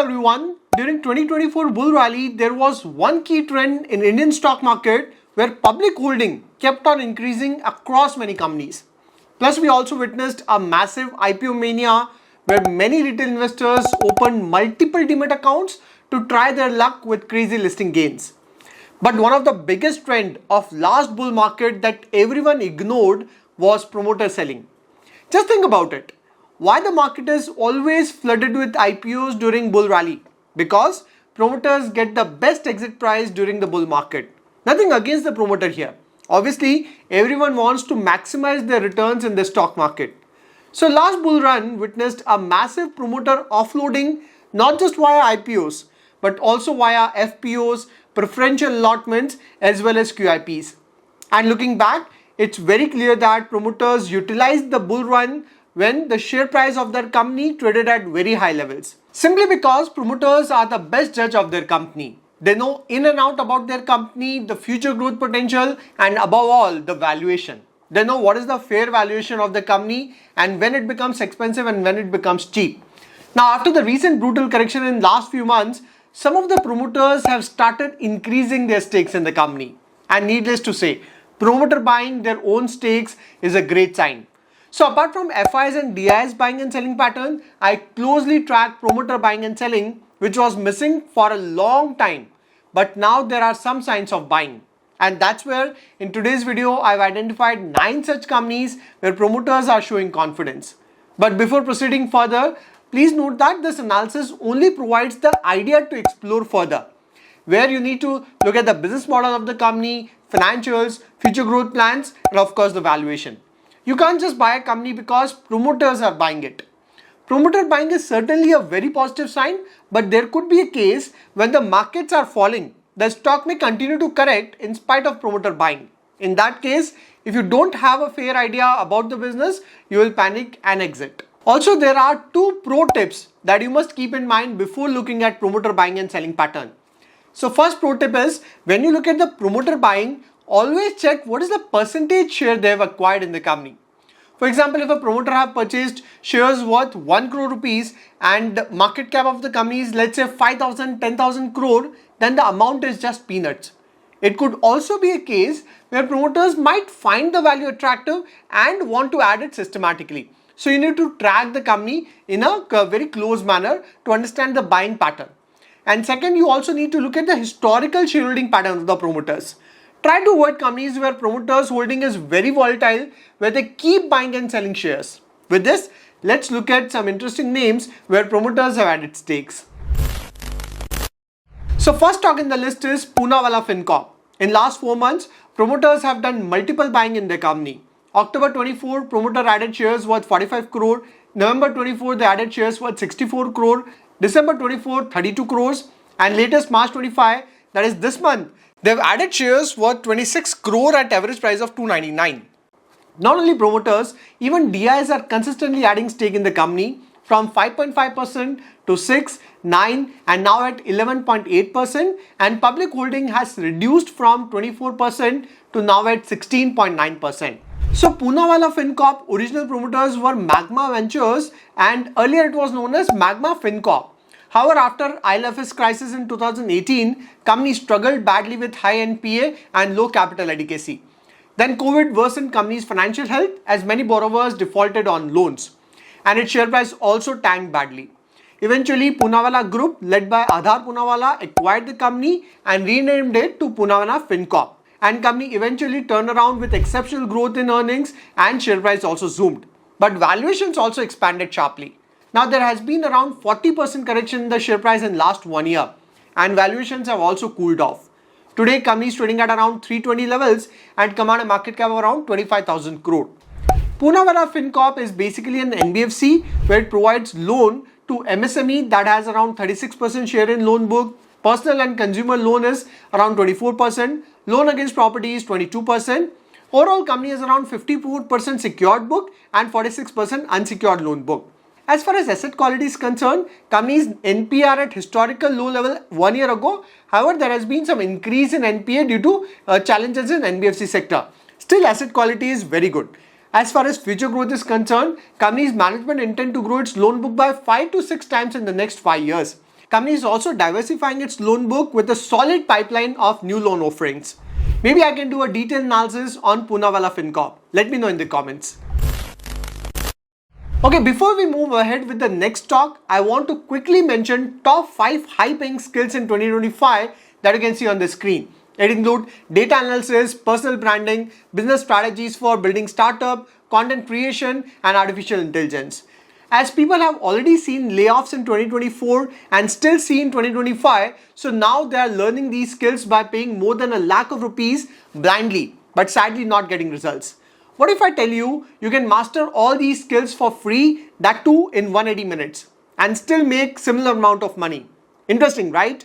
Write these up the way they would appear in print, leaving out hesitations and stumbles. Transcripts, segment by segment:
everyone. During 2024 bull rally, there was one key trend in Indian stock market where public holding kept on increasing across many companies. Plus, we also witnessed a massive IPO mania where many retail investors opened multiple demat accounts to try their luck with crazy listing gains. But one of the biggest trend of last bull market that everyone ignored was promoter selling. Just think about it. Why the market is always flooded with IPOs during bull rally? Because promoters get the best exit price during the bull market. Nothing against the promoter here. Obviously, everyone wants to maximize their returns in the stock market. So last bull run witnessed a massive promoter offloading not just via IPOs but also via FPOs, preferential allotments as well as QIPs. And looking back, it's very clear that promoters utilized the bull run when the share price of their company traded at very high levels. Simply because promoters are the best judge of their company. They know in and out about their company, the future growth potential, and above all, the valuation. They know what is the fair valuation of the company and when it becomes expensive and when it becomes cheap. Now, after the recent brutal correction in last few months, some of the promoters have started increasing their stakes in the company. And needless to say, promoter buying their own stakes is a great sign. So apart from FIs and DIs buying and selling pattern, I closely track promoter buying and selling, which was missing for a long time. But now there are some signs of buying. And that's where in today's video, I've identified 9 such companies where promoters are showing confidence. But before proceeding further, please note that this analysis only provides the idea to explore further, where you need to look at the business model of the company, financials, future growth plans, and of course the valuation. You can't just buy a company because promoters are buying it. Promoter buying is certainly a very positive sign, but there could be a case when the markets are falling. The stock may continue to correct in spite of promoter buying. In that case, if you don't have a fair idea about the business, you will panic and exit. Also, there are 2 pro tips that you must keep in mind before looking at promoter buying and selling pattern. So first pro tip is, when you look at the promoter buying, always check what is the percentage share they have acquired in the company. For example, if a promoter have purchased shares worth 1 crore rupees and market cap of the company is, let's say, 5,000, 10,000 crore, then the amount is just peanuts. It could also be a case where promoters might find the value attractive and want to add it systematically. So you need to track the company in a very close manner to understand the buying pattern. And second, you also need to look at the historical shareholding pattern of the promoters. Try to avoid companies where promoters holding is very volatile, where they keep buying and selling shares. With this, let's look at some interesting names where promoters have added stakes. So first stock in the list is Poonawalla Fincorp. In last 4 months, promoters have done multiple buying in their company. October 24, promoter added shares worth 45 crore. November 24, they added shares worth 64 crore. December 24, 32 crores. And latest March 25, that is this month, they've added shares worth 26 crore at average price of 299. Not only promoters, even DIs are consistently adding stake in the company from 5.5% to 6, 9 and now at 11.8%, and public holding has reduced from 24% to now at 16.9%. So Poonawalla Fincorp original promoters were Magma Ventures and earlier it was known as Magma Fincorp. However, after IL&FS crisis in 2018, company struggled badly with high NPA and low capital adequacy. Then COVID worsened company's financial health as many borrowers defaulted on loans. And its share price also tanked badly. Eventually, Poonawalla Group led by Aadhar Poonawalla acquired the company and renamed it to Poonawalla Fincorp. And company eventually turned around with exceptional growth in earnings and share price also zoomed. But valuations also expanded sharply. Now there has been around 40% correction in the share price in last 1 year and valuations have also cooled off. Today company is trading at around 320 levels and command a market cap of around 25,000 crore. Poonawalla Fincorp is basically an NBFC where it provides loan to MSME that has around 36% share in loan book. Personal and consumer loan is around 24%. Loan against property is 22%. Overall company is around 54% secured book and 46% unsecured loan book. As far as asset quality is concerned, company's NPA are at historical low level 1 year ago. However, there has been some increase in NPA due to challenges in NBFC sector. Still, asset quality is very good. As far as future growth is concerned, company's management intend to grow its loan book by 5 to 6 times in the next 5 years. Company is also diversifying its loan book with a solid pipeline of new loan offerings. Maybe I can do a detailed analysis on Poonawalla Fincorp. Let me know in the comments. Okay, before we move ahead with the next talk, I want to quickly mention top 5 high-paying skills in 2025 that you can see on the screen. It includes data analysis, personal branding, business strategies for building startup, content creation, and artificial intelligence. As people have already seen layoffs in 2024 and still see in 2025, so now they are learning these skills by paying more than ₹1 lakh blindly, but sadly not getting results. What if I tell you you can master all these skills for free, that too in 180 minutes, and still make similar amount of money? Interesting, right?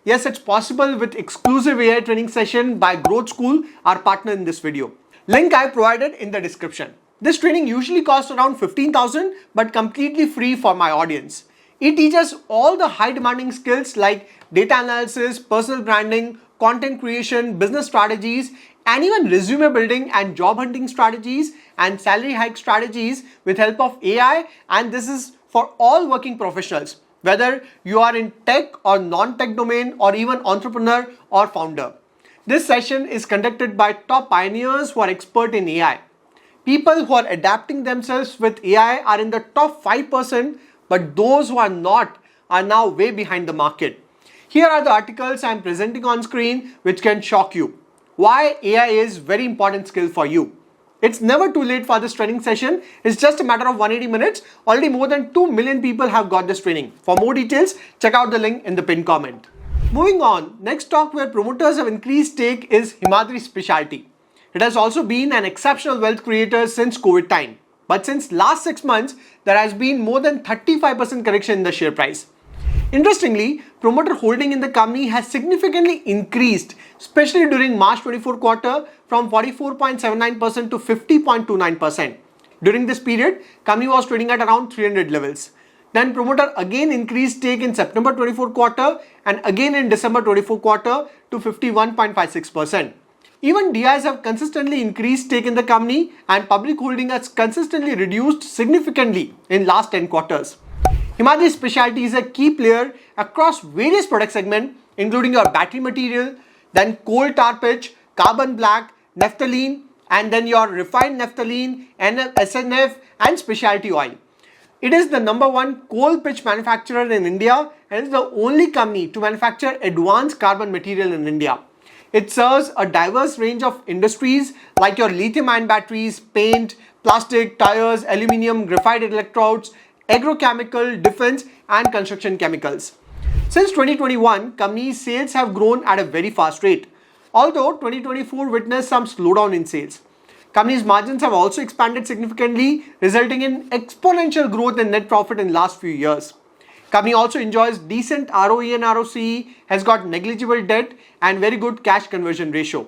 Yes, it's possible with exclusive AI training session by Growth School, our partner in this video. Link I provided in the description. This training usually costs around 15,000 but completely free for my audience. It teaches all the high demanding skills like data analysis, personal branding, content creation, business strategies, and even resume building and job hunting strategies and salary hike strategies with help of AI, and this is for all working professionals, whether you are in tech or non-tech domain or even entrepreneur or founder. This session is conducted by top pioneers who are expert in AI. People who are adapting themselves with AI are in the top 5%, but those who are not are now way behind the market. Here are the articles I am presenting on screen which can shock you. Why AI is very important skill for you. It's never too late for this training session. It's just a matter of 180 minutes. Already more than 2 million people have got this training. For more details, check out the link in the pinned comment. Moving on, next talk where promoters have increased stake is Himadri Specialty. It has also been an exceptional wealth creator since COVID time. But since last 6 months, there has been more than 35% correction in the share price. Interestingly, promoter holding in the company has significantly increased, especially during March 24 quarter from 44.79% to 50.29%. During this period, company was trading at around 300 levels. Then promoter again increased stake in September 24 quarter and again in December 24 quarter to 51.56%. Even DIs have consistently increased stake in the company and public holding has consistently reduced significantly in last 10 quarters. Himadri Specialty is a key player across various product segments, including your battery material, then coal tar pitch, carbon black, naphthalene, and then your refined naphthalene, SNF, and specialty oil. It is the #1 coal pitch manufacturer in India and is the only company to manufacture advanced carbon material in India. It serves a diverse range of industries like your lithium-ion batteries, paint, plastic, tires, aluminium, graphite electrodes, agrochemical, defense, and construction chemicals. Since 2021, company's sales have grown at a very fast rate, although 2024 witnessed some slowdown in sales. Company's margins have also expanded significantly, resulting in exponential growth in net profit in last few years. Company also enjoys decent ROE and ROCE, has got negligible debt and very good cash conversion ratio.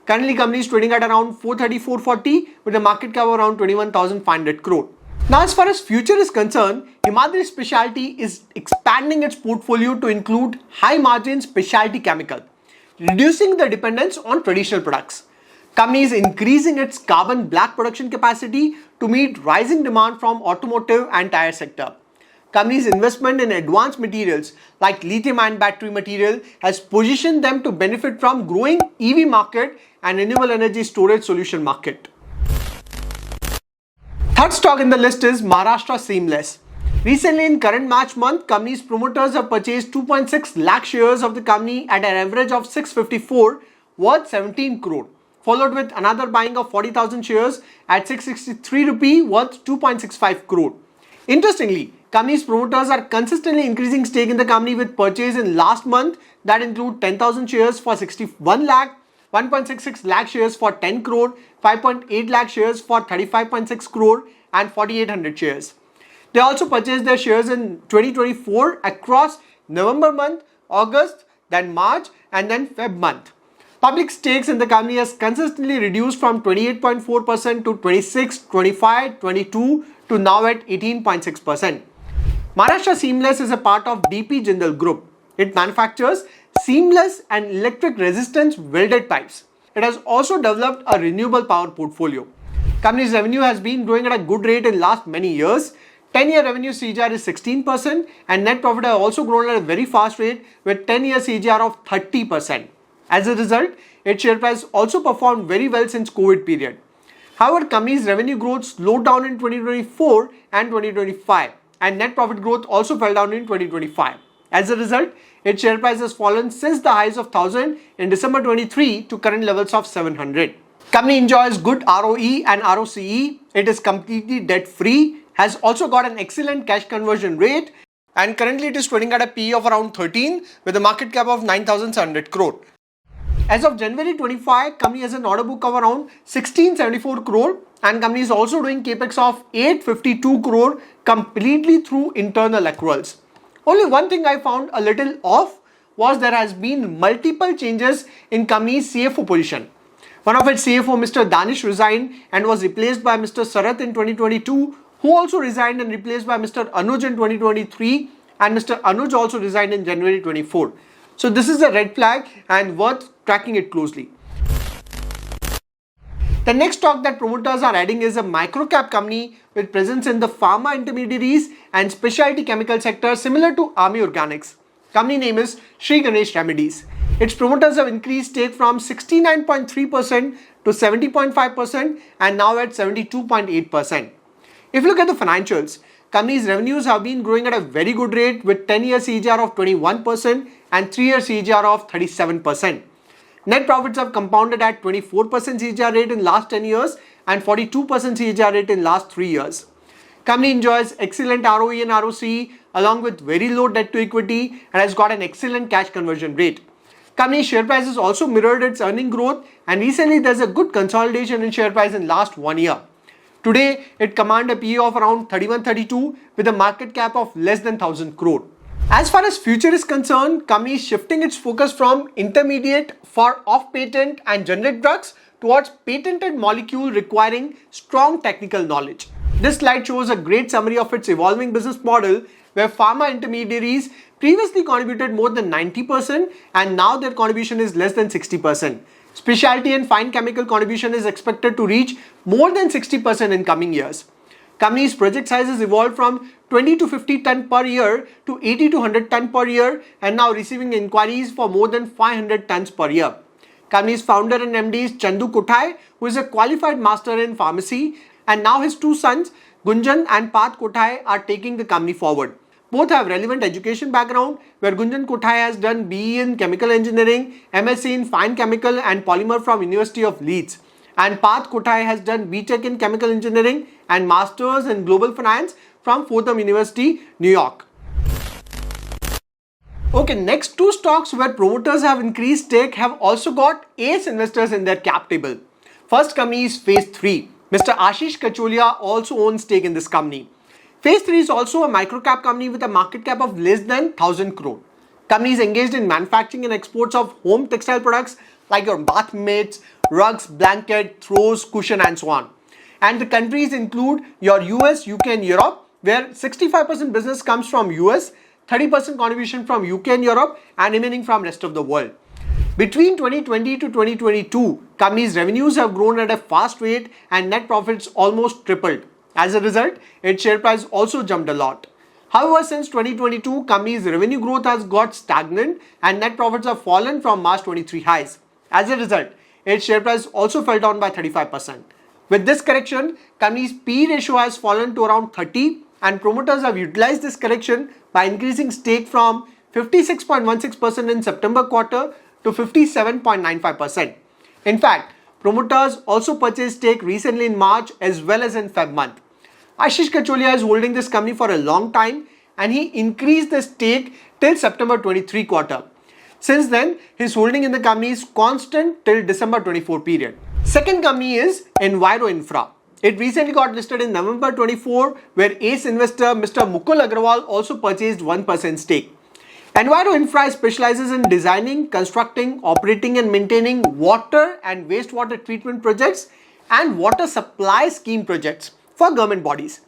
Currently, company is trading at around 430-440 with a market cap of around 21,500 crore. Now, as far as future is concerned, Himadri Specialty is expanding its portfolio to include high margin specialty chemical, reducing the dependence on traditional products. Company is increasing its carbon black production capacity to meet rising demand from automotive and tire sector. Company's investment in advanced materials like lithium-ion battery material has positioned them to benefit from growing EV market and renewable energy storage solution market. Third stock in the list is Maharashtra Seamless. Recently in current March month, company's promoters have purchased 2.6 lakh shares of the company at an average of 654 worth 17 crore, followed with another buying of 40,000 shares at 663 rupee worth 2.65 crore. Interestingly, company's promoters are consistently increasing stake in the company with purchase in last month that include 10,000 shares for 61 lakh, 1.66 lakh shares for 10 crore, 5.8 lakh shares for 35.6 crore and 4,800 shares. They also purchased their shares in 2024 across November month, August, then March and then Feb month. Public stakes in the company has consistently reduced from 28.4% to 26, 25, 22 to now at 18.6%. Maharashtra Seamless is a part of DP Jindal Group. It manufactures seamless and electric resistance welded pipes. It has also developed a renewable power portfolio. Company's revenue has been growing at a good rate in last many years. 10-year revenue CAGR is 16% and net profit has also grown at a very fast rate with 10-year CAGR of 30%. As a result, its share price also performed very well since COVID period. However, company's revenue growth slowed down in 2024 and 2025 and net profit growth also fell down in 2025. As a result, its share price has fallen since the highs of 1000 in December 23 to current levels of 700. Company enjoys good ROE and ROCE. It is completely debt free, has also got an excellent cash conversion rate, and currently it is trading at a PE of around 13 with a market cap of 9,700 crore. As of January 25, company has an order book of around 1674 crore and company is also doing capex of 852 crore completely through internal accruals. Only one thing I found a little off was there has been multiple changes in company's CFO position. One of its CFO, Mr. Ganesh, resigned and was replaced by Mr. Sarath in 2022, who also resigned and replaced by Mr. Anuj in 2023, and Mr. Anuj also resigned in January 24. So this is a red flag and worth tracking it closely. The next stock that promoters are adding is a micro-cap company with presence in the pharma intermediaries and specialty chemical sector similar to Army Organics. Company name is Shree Ganesh Remedies. Its promoters have increased stake from 69.3% to 70.5% and now at 72.8%. If you look at the financials, company's revenues have been growing at a very good rate with 10-year CAGR of 21% and 3-year CAGR of 37%. Net profits have compounded at 24% CAGR rate in last 10 years and 42% CAGR rate in last 3 years. Company enjoys excellent ROE and ROCE along with very low debt to equity and has got an excellent cash conversion rate. Company's share price has also mirrored its earning growth and recently there's a good consolidation in share price in last 1 year. Today, it commands a PE of around 31-32 with a market cap of less than 1000 crore. As far as future is concerned, company is shifting its focus from intermediate for off-patent and generic drugs towards patented molecule requiring strong technical knowledge. This slide shows a great summary of its evolving business model where pharma intermediaries previously contributed more than 90% and now their contribution is less than 60%. Specialty and fine chemical contribution is expected to reach more than 60% in coming years. Company's project sizes evolved from 20 to 50 ton per year to 80 to 100 ton per year and now receiving inquiries for more than 500 tons per year. Company's founder and MD is Chandu Kothai, who is a qualified master in pharmacy, and now his two sons, Gunjan and Path Kothai, are taking the company forward. Both have relevant education background where Gunjan Kothai has done BE in Chemical Engineering, MSc in Fine Chemical and Polymer from University of Leeds. And Path Kothai has done BTech in Chemical Engineering and Masters in Global Finance from Fordham University, New York. Okay, next two stocks where promoters have increased stake have also got ace investors in their cap table. First company is Phase 3. Mr. Ashish Kacholia also owns stake in this company. Phase 3 is also a micro-cap company with a market cap of less than 1000 crore. Company is engaged in manufacturing and exports of home textile products like your bath mitts, rugs, blanket, throws, cushion and so on. And the countries include your US, UK and Europe where 65% business comes from US, 30% contribution from UK and Europe and remaining from rest of the world. Between 2020 to 2022, company's revenues have grown at a fast rate and net profits almost tripled. As a result, its share price also jumped a lot. However, since 2022, company's revenue growth has got stagnant and net profits have fallen from March 23 highs. As a result, its share price also fell down by 35%. With this correction, company's P ratio has fallen to around 30 and promoters have utilized this correction by increasing stake from 56.16% in September quarter to 57.95%. In fact, promoters also purchased stake recently in March as well as in Feb month. Ashish Kacholia is holding this company for a long time and he increased the stake till September 23 quarter. Since then, his holding in the company is constant till December 24 period. Second company is Infra. It recently got listed in November 24 where ace investor Mr. Mukul Agrawal also purchased 1% stake. Infra specializes in designing, constructing, operating and maintaining water and wastewater treatment projects and water supply scheme projects for government bodies.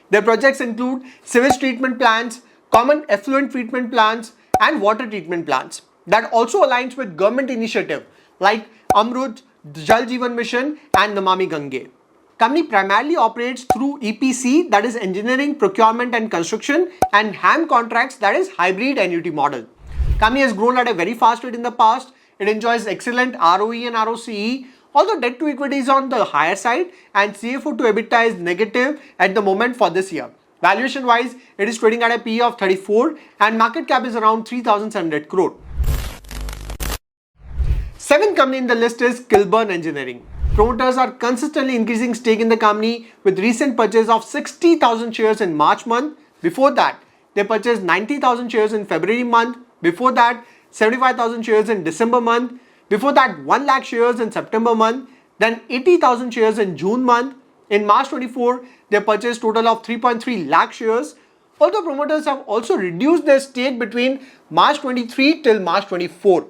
Their projects include sewage treatment plants, common effluent treatment plants and water treatment plants that also aligns with government initiative like Amrut, Jal Jeevan Mission and Namami Gange. Company primarily operates through EPC, that is engineering, procurement and construction, and HAM contracts, that is hybrid annuity model. Company has grown at a very fast rate in the past. It enjoys excellent ROE and ROCE, although debt to equity is on the higher side and CFO to EBITDA is negative at the moment for this year. Valuation wise, it is trading at a PE of 34 and market cap is around 3,700 crore. Seventh company in the list is Kilburn Engineering. Promoters are consistently increasing stake in the company with recent purchase of 60,000 shares in March month. Before that, they purchased 90,000 shares in February month. Before that, 75,000 shares in December month. Before that, 1 lakh shares in September month. Then 80,000 shares in June month. In March 24, they purchased total of 3.3 lakh shares. Although promoters have also reduced their stake between March 23 till March 24.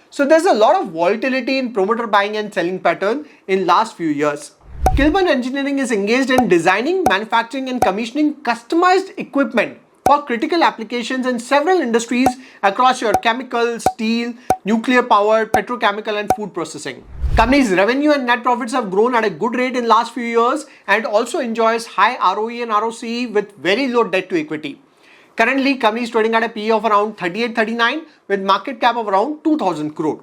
So there's a lot of volatility in promoter buying and selling pattern in last few years. Kilburn Engineering is engaged in designing, manufacturing and commissioning customized equipment for critical applications in several industries across your chemical, steel, nuclear power, petrochemical and food processing. Company's revenue and net profits have grown at a good rate in last few years and also enjoys high ROE and ROCE with very low debt to equity. Currently, company is trading at a PE of around 38-39 with market cap of around 2,000 crore.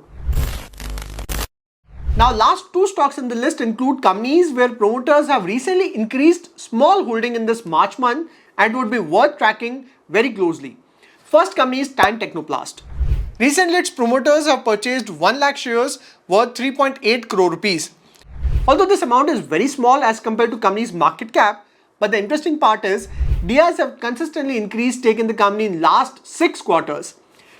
Now, last two stocks in the list include companies where promoters have recently increased small holding in this March month and would be worth tracking very closely. First company is Time Technoplast. Recently, its promoters have purchased 1 lakh shares worth 3.8 crore rupees. Although this amount is very small as compared to company's market cap, but the interesting part is, DIs have consistently increased stake in the company in last 6 quarters.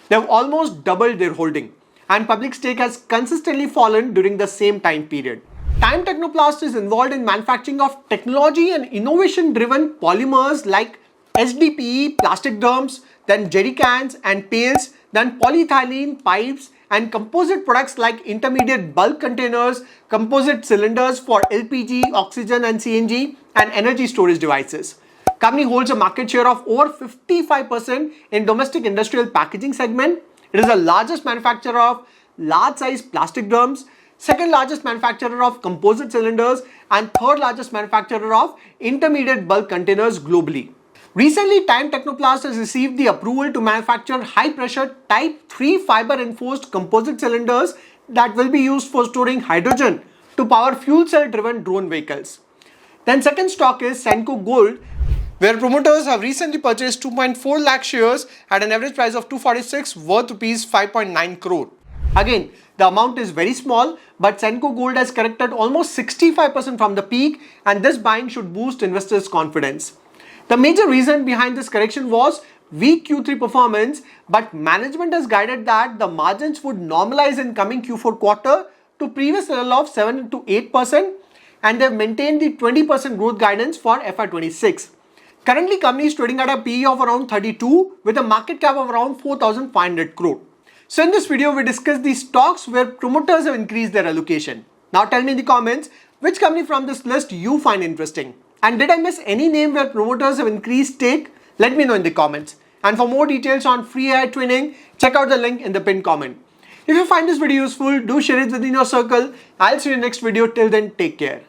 They have almost doubled their holding and public stake has consistently fallen during the same time period. Time Technoplast is involved in manufacturing of technology and innovation driven polymers like HDPE, plastic drums, then jerry cans and pails, then polyethylene pipes and composite products like intermediate bulk containers, composite cylinders for LPG, oxygen and CNG and energy storage devices. Company holds a market share of over 55% in domestic industrial packaging segment. It is the largest manufacturer of large size plastic drums, second largest manufacturer of composite cylinders and third largest manufacturer of intermediate bulk containers globally. Recently, Time Technoplast has received the approval to manufacture high pressure type 3 fiber reinforced composite cylinders that will be used for storing hydrogen to power fuel cell driven drone vehicles. Then second stock is Senco Gold, where promoters have recently purchased 2.4 lakh shares at an average price of 246 worth rupees 5.9 crore. Again, the amount is very small, but Senco Gold has corrected almost 65% from the peak and this buying should boost investors' confidence. The major reason behind this correction was weak Q3 performance, but management has guided that the margins would normalize in coming Q4 quarter to previous level of 7 to 8% and they have maintained the 20% growth guidance for FY26. Currently, company is trading at a PE of around 32 with a market cap of around 4,500 crore. So in this video, we discussed the stocks where promoters have increased their allocation. Now tell me in the comments which company from this list you find interesting. And did I miss any name where promoters have increased stake? Let me know in the comments. And for more details on free AI training, check out the link in the pinned comment. If you find this video useful, do share it within your circle. I'll see you in the next video. Till then, take care.